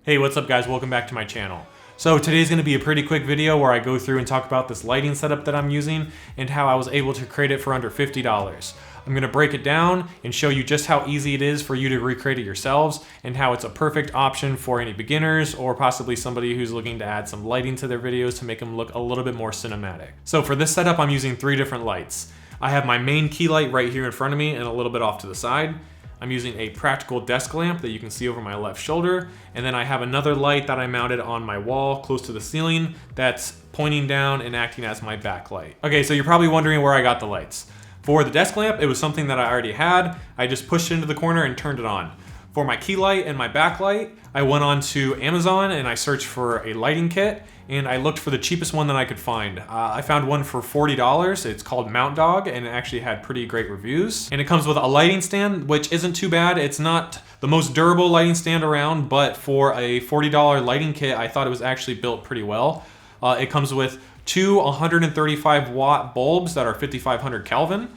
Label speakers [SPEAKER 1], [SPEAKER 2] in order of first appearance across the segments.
[SPEAKER 1] Hey, what's up guys? Welcome back to my channel. So today's going to be a pretty quick video where I go through and talk about this lighting setup that I'm using and how I was able to create it for under $50. I'm going to break it down and show you just how easy it is for you to recreate it yourselves and how it's a perfect option for any beginners or possibly somebody who's looking to add some lighting to their videos to make them look a little bit more cinematic. So for this setup, I'm using 3 different lights. I have my main key light right here in front of me and a little bit off to the side. I'm using a practical desk lamp that you can see over my left shoulder. And then I have another light that I mounted on my wall close to the ceiling that's pointing down and acting as my backlight. Okay, so you're probably wondering where I got the lights. For the desk lamp, it was something that I already had. I just pushed it into the corner and turned it on. For my key light and my backlight, I went on to Amazon and I searched for a lighting kit and I looked for the cheapest one that I could find. I found one for $40. It's called Mount Dog and it actually had pretty great reviews. And it comes with a lighting stand, which isn't too bad. It's not the most durable lighting stand around, but for a $40 lighting kit, I thought it was actually built pretty well. It comes with 2 135 watt bulbs that are 5500 Kelvin.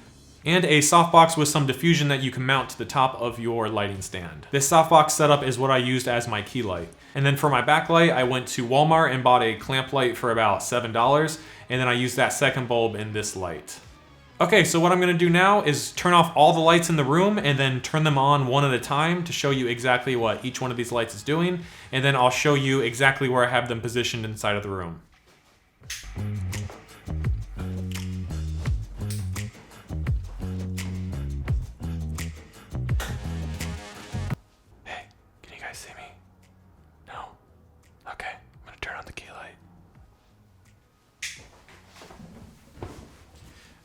[SPEAKER 1] And a softbox with some diffusion that you can mount to the top of your lighting stand. This softbox setup is what I used as my key light. And then for my backlight, I went to Walmart and bought a clamp light for about $7, and then I used that second bulb in this light. Okay, so what I'm gonna do now is turn off all the lights in the room and then turn them on one at a time to show you exactly what each one of these lights is doing, and then I'll show you exactly where I have them positioned inside of the room. See me? No? Okay, I'm gonna turn on the key light.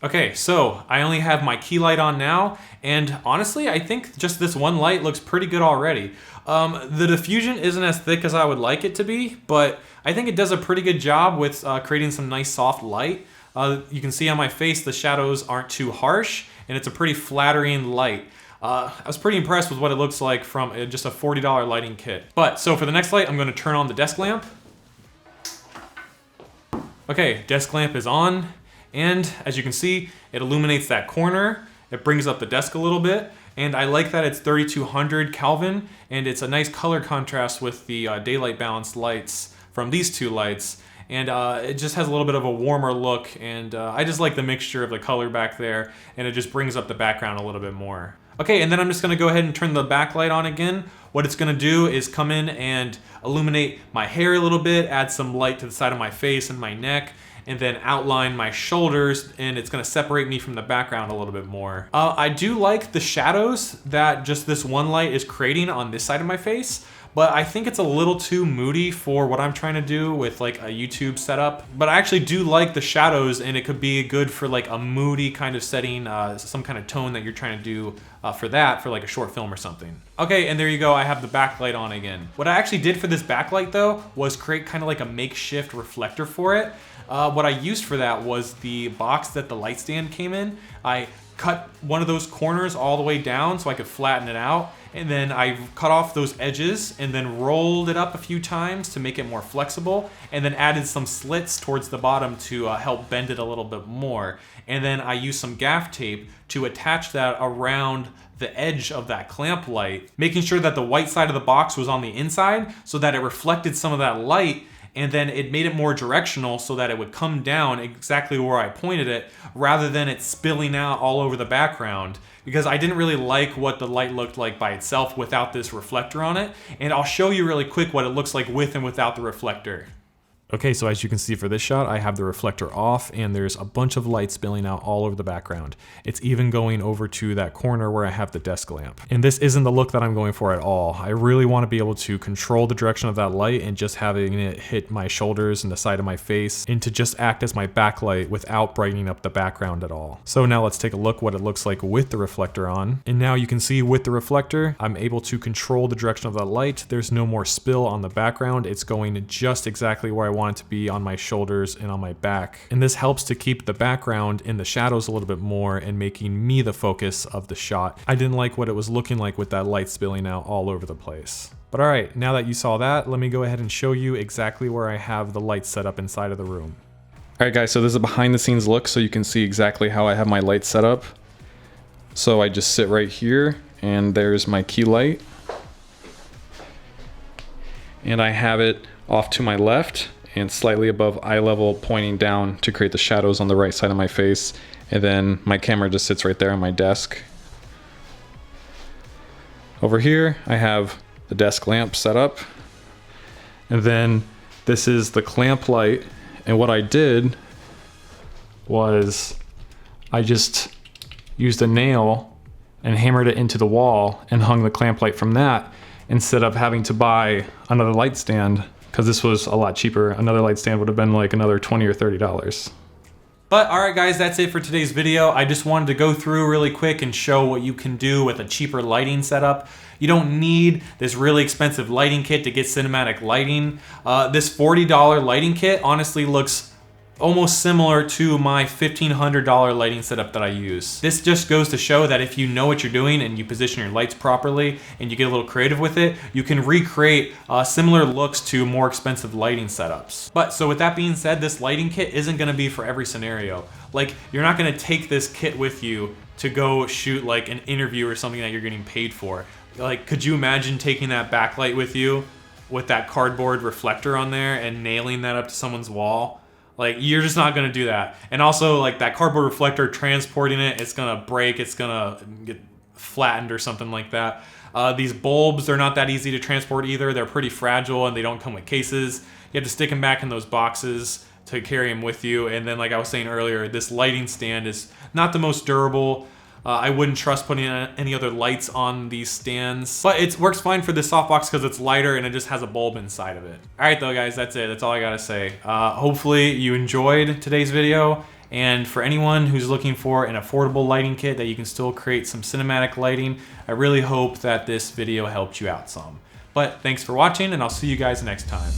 [SPEAKER 1] Okay, so I only have my key light on now, and honestly, I think just this one light looks pretty good already. The diffusion isn't as thick as I would like it to be, but I think it does a pretty good job with creating some nice soft light. You can see on my face the shadows aren't too harsh, and it's a pretty flattering light. I was pretty impressed with what it looks like from just a $40 lighting kit. So for the next light, I'm gonna turn on the desk lamp. Okay, desk lamp is on, and as you can see, it illuminates that corner. It brings up the desk a little bit, and I like that it's 3200 Kelvin, and it's a nice color contrast with the daylight balanced lights from these 2 lights. And it just has a little bit of a warmer look, and I just like the mixture of the color back there, and it just brings up the background a little bit more. Okay, and then I'm just gonna go ahead and turn the backlight on again. What it's gonna do is come in and illuminate my hair a little bit, add some light to the side of my face and my neck, and then outline my shoulders, and it's gonna separate me from the background a little bit more. I do like the shadows that just this one light is creating on this side of my face, but I think it's a little too moody for what I'm trying to do with like a YouTube setup. But I actually do like the shadows, and it could be good for like a moody kind of setting, some kind of tone that you're trying to do for like a short film or something. Okay, and there you go, I have the backlight on again. What I actually did for this backlight though was create kind of like a makeshift reflector for it. What I used for that was the box that the light stand came in. I cut one of those corners all the way down so I could flatten it out, and then I cut off those edges and then rolled it up a few times to make it more flexible, and then added some slits towards the bottom to help bend it a little bit more. And then I used some gaff tape to attach that around the edge of that clamp light, making sure that the white side of the box was on the inside so that it reflected some of that light, and then it made it more directional so that it would come down exactly where I pointed it rather than it spilling out all over the background, because I didn't really like what the light looked like by itself without this reflector on it. And I'll show you really quick what it looks like with and without the reflector. Okay, so as you can see for this shot, I have the reflector off and there's a bunch of light spilling out all over the background. It's even going over to that corner where I have the desk lamp. And this isn't the look that I'm going for at all. I really want to be able to control the direction of that light and just having it hit my shoulders and the side of my face, and to just act as my backlight without brightening up the background at all. So now let's take a look what it looks like with the reflector on. And now you can see with the reflector, I'm able to control the direction of that light. There's no more spill on the background. It's going just exactly where I want it to be on my shoulders and on my back. And this helps to keep the background in the shadows a little bit more and making me the focus of the shot. I didn't like what it was looking like with that light spilling out all over the place. But all right, now that you saw that, let me go ahead and show you exactly where I have the light set up inside of the room. All right guys, so this is a behind the scenes look so you can see exactly how I have my light set up. So I just sit right here and there's my key light. and I have it off to my left and slightly above eye level, pointing down to create the shadows on the right side of my face. And then my camera just sits right there on my desk. Over here, I have the desk lamp set up. And then this is the clamp light. And what I did was I just used a nail and hammered it into the wall and hung the clamp light from that, instead of having to buy another light stand, because this was a lot cheaper. Another light stand would have been like another $20 or $30. But all right guys, that's it for today's video. I just wanted to go through really quick and show what you can do with a cheaper lighting setup. You don't need this really expensive lighting kit to get cinematic lighting. This $40 lighting kit honestly looks almost similar to my $1,500 lighting setup that I use. This just goes to show that if you know what you're doing and you position your lights properly and you get a little creative with it, you can recreate similar looks to more expensive lighting setups. But so with that being said, this lighting kit isn't gonna be for every scenario. Like, you're not gonna take this kit with you to go shoot like an interview or something that you're getting paid for. Like, could you imagine taking that backlight with you with that cardboard reflector on there and nailing that up to someone's wall? Like, you're just not gonna do that. And also, like, that cardboard reflector, transporting it, it's gonna break, it's gonna get flattened or something like that. These bulbs, they're not that easy to transport either. They're pretty fragile and they don't come with cases. You have to stick them back in those boxes to carry them with you. And then, like I was saying earlier, this lighting stand is not the most durable. I wouldn't trust putting any other lights on these stands, but it works fine for this softbox because it's lighter and it just has a bulb inside of it. All right though guys, that's it. That's all I gotta say. Hopefully you enjoyed today's video, and for anyone who's looking for an affordable lighting kit that you can still create some cinematic lighting, I really hope that this video helped you out some. But thanks for watching, and I'll see you guys next time.